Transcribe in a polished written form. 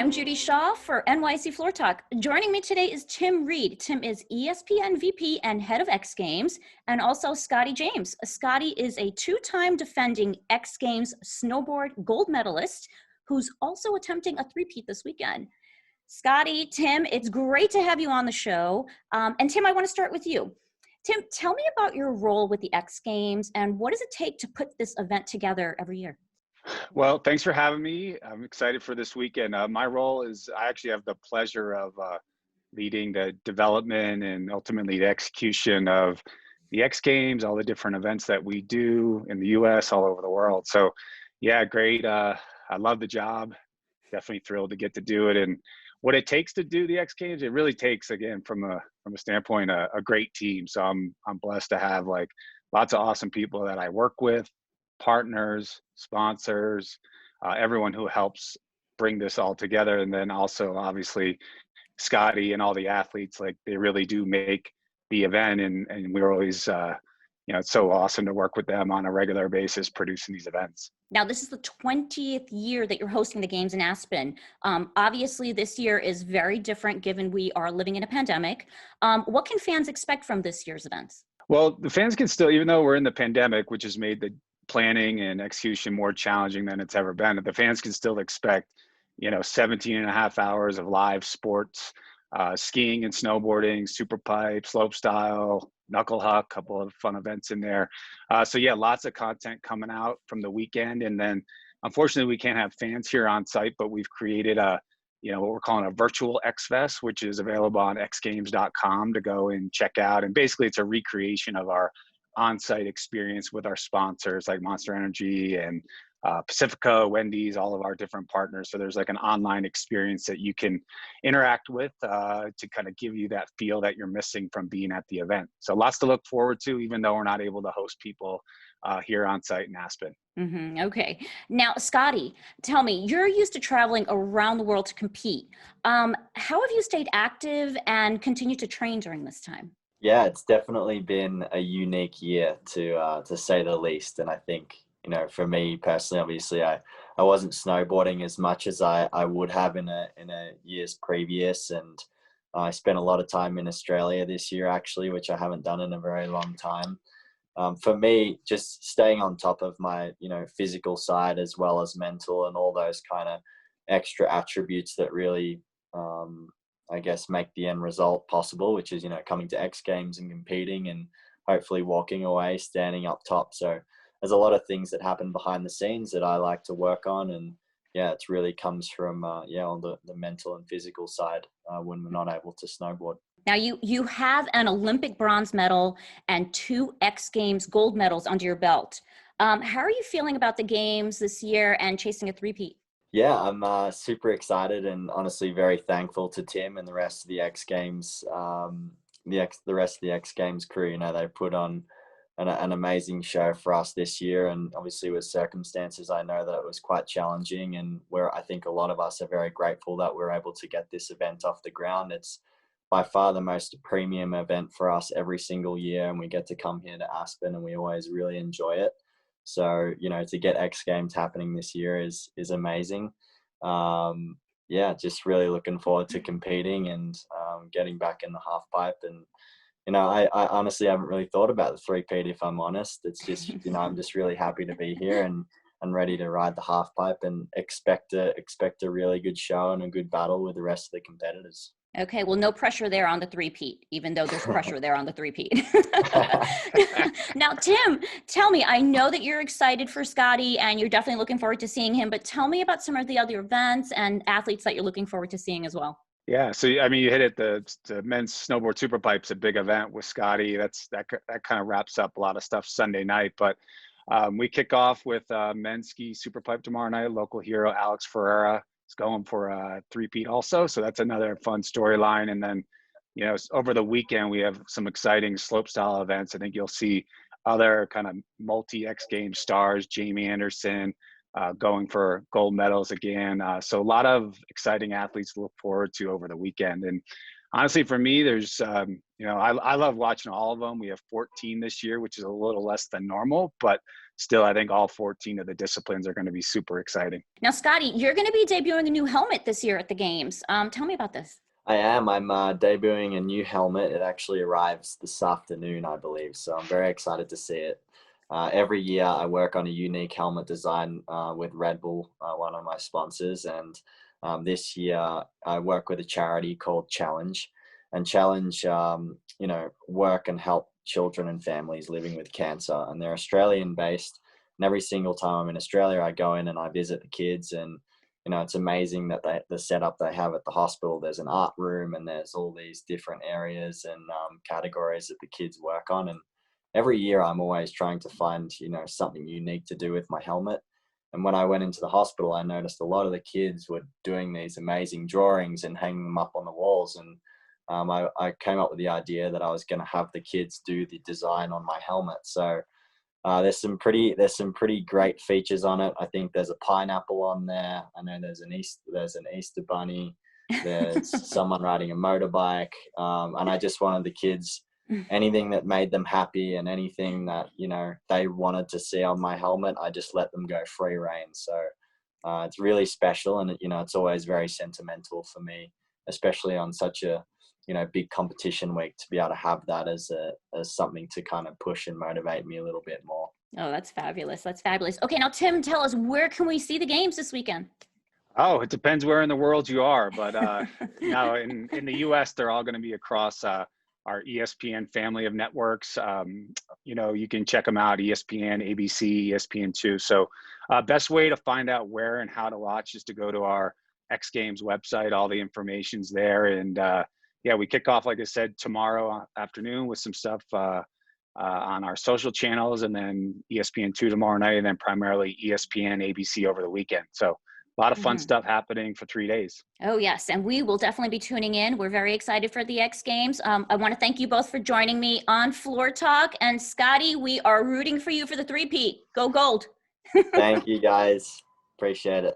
I'm Judy Shaw for NYSE FloorTalk. Joining me today is Tim Reed. Tim is ESPN VP and head of XGames, and also Scotty James. Scotty is a two-time defending XGames snowboard gold medalist who's also attempting a three-peat this weekend. Scotty, Tim, it's great to have you on the show. And Tim, I want to start with you. Tim, tell me about your role with the XGames and what does it take to put this event together every year? Well, thanks for having me. I'm excited for this weekend. My role is I actually have the pleasure of leading the development and ultimately the execution of the X Games, all the different events that we do in the U.S., all over the world. So, yeah, great. I love the job. Definitely thrilled to get to do it. And what it takes to do the X Games, it really takes, again, from a standpoint, a great team. So I'm blessed to have like lots of awesome people that I work with, partners, sponsors, everyone who helps bring this all together. And then also obviously Scotty and all the athletes, like they really do make the event. And we're always, it's so awesome to work with them on a regular basis, producing these events. Now, this is the 20th year that you're hosting the games in Aspen. Obviously, this year is very different given we are living in a pandemic. What can fans expect from this year's events? Well, the fans can still, even though we're in the pandemic, which has made the planning and execution more challenging than it's ever been, the fans can still expect, 17 and a half hours of live sports, skiing and snowboarding, super pipe, slope style, knuckle huck, couple of fun events in there. So yeah, lots of content coming out from the weekend. And then unfortunately we can't have fans here on site, but we've created what we're calling a virtual X-Fest, which is available on xgames.com to go and check out. And basically it's a recreation of our on-site experience with our sponsors like Monster Energy and Pacifica, Wendy's, all of our different partners. So there's like an online experience that you can interact with to kind of give you that feel that you're missing from being at the event. So lots to look forward to, even though we're not able to host people here on site in Aspen. Okay. Now, Scotty, tell me, you're used to traveling around the world to compete. How have you stayed active and continued to train during this time? Yeah, it's definitely been a unique year to say the least. And I think, for me personally, obviously I wasn't snowboarding as much as I would have in a years previous. And I spent a lot of time in Australia this year, actually, which I haven't done in a very long time. For me, just staying on top of my, physical side as well as mental and all those kind of extra attributes that really, I guess, make the end result possible, which is, coming to X Games and competing and hopefully walking away, standing up top. So there's a lot of things that happen behind the scenes that I like to work on. And yeah, it really comes from, on the mental and physical side when we're not able to snowboard. Now, you have an Olympic bronze medal and 2 X Games gold medals under your belt. How are you feeling about the games this year and chasing a three-peat? Yeah, I'm super excited and honestly very thankful to Tim and the rest of the X Games, the rest of the X Games crew. They put on an amazing show for us this year, and obviously with circumstances, I know that it was quite challenging, and where I think a lot of us are very grateful that we're able to get this event off the ground. It's by far the most premium event for us every single year, and we get to come here to Aspen, and we always really enjoy it. So, to get X Games happening this year is amazing. Just really looking forward to competing and getting back in the half pipe. And, I honestly haven't really thought about the three-peat, if I'm honest. It's just, I'm just really happy to be here and ready to ride the half pipe and expect a really good show and a good battle with the rest of the competitors. Okay, well, no pressure there on the three-peat, even though there's pressure there on the three-peat. Now, Tim, tell me, I know that you're excited for Scotty and you're definitely looking forward to seeing him, but tell me about some of the other events and athletes that you're looking forward to seeing as well. Yeah, so I mean, you hit it. The men's snowboard SuperPipe's a big event with Scotty. That kind of wraps up a lot of stuff Sunday night, but we kick off with men's ski SuperPipe tomorrow night. Local hero Alex Ferreira is going for a three-peat also, so that's another fun storyline. And then, over the weekend we have some exciting slopestyle events. I think you'll see other kind of multi-X Games stars, Jamie Anderson, going for gold medals again. So a lot of exciting athletes to look forward to over the weekend. And honestly, for me, there's, I love watching all of them. We have 14 this year, which is a little less than normal, but still, I think all 14 of the disciplines are going to be super exciting. Now, Scotty, you're going to be debuting a new helmet this year at the games. Tell me about this. I am. I'm debuting a new helmet. It actually arrives this afternoon, I believe. So I'm very excited to see it. Every year I work on a unique helmet design with Red Bull, one of my sponsors. And this year I work with a charity called Challenge. And Challenge, work and help children and families living with cancer. And they're Australian based. And every single time I'm in Australia, I go in and I visit the kids. And it's amazing that the setup they have at the hospital. There's an art room and there's all these different areas and categories that the kids work on. And every year I'm always trying to find, something unique to do with my helmet. And when I went into the hospital, I noticed a lot of the kids were doing these amazing drawings and hanging them up on the walls. And I came up with the idea that I was going to have the kids do the design on my helmet. So there's some pretty great features on it. I think there's a pineapple on there. I know there's an Easter bunny. There's someone riding a motorbike. And I just wanted the kids, anything that made them happy and anything that, they wanted to see on my helmet, I just let them go free rein. So it's really special. And, it's always very sentimental for me, especially on such a, big competition week, to be able to have that as something to kind of push and motivate me a little bit more. Oh, that's fabulous. That's fabulous. Okay, now Tim, tell us, where can we see the games this weekend? Oh, it depends where in the world you are, but no, in the US, they're all going to be across our ESPN family of networks. You can check them out, ESPN, ABC, ESPN2. So best way to find out where and how to watch is to go to our XGames website. All the information's there. And we kick off, like I said, tomorrow afternoon with some stuff on our social channels, and then ESPN2 tomorrow night, and then primarily ESPN, ABC over the weekend. So a lot of fun stuff happening for 3 days. Oh, yes. And we will definitely be tuning in. We're very excited for the X Games. I want to thank you both for joining me on Floor Talk. And Scotty, we are rooting for you for the three-peat. Go gold. Thank you, guys. Appreciate it.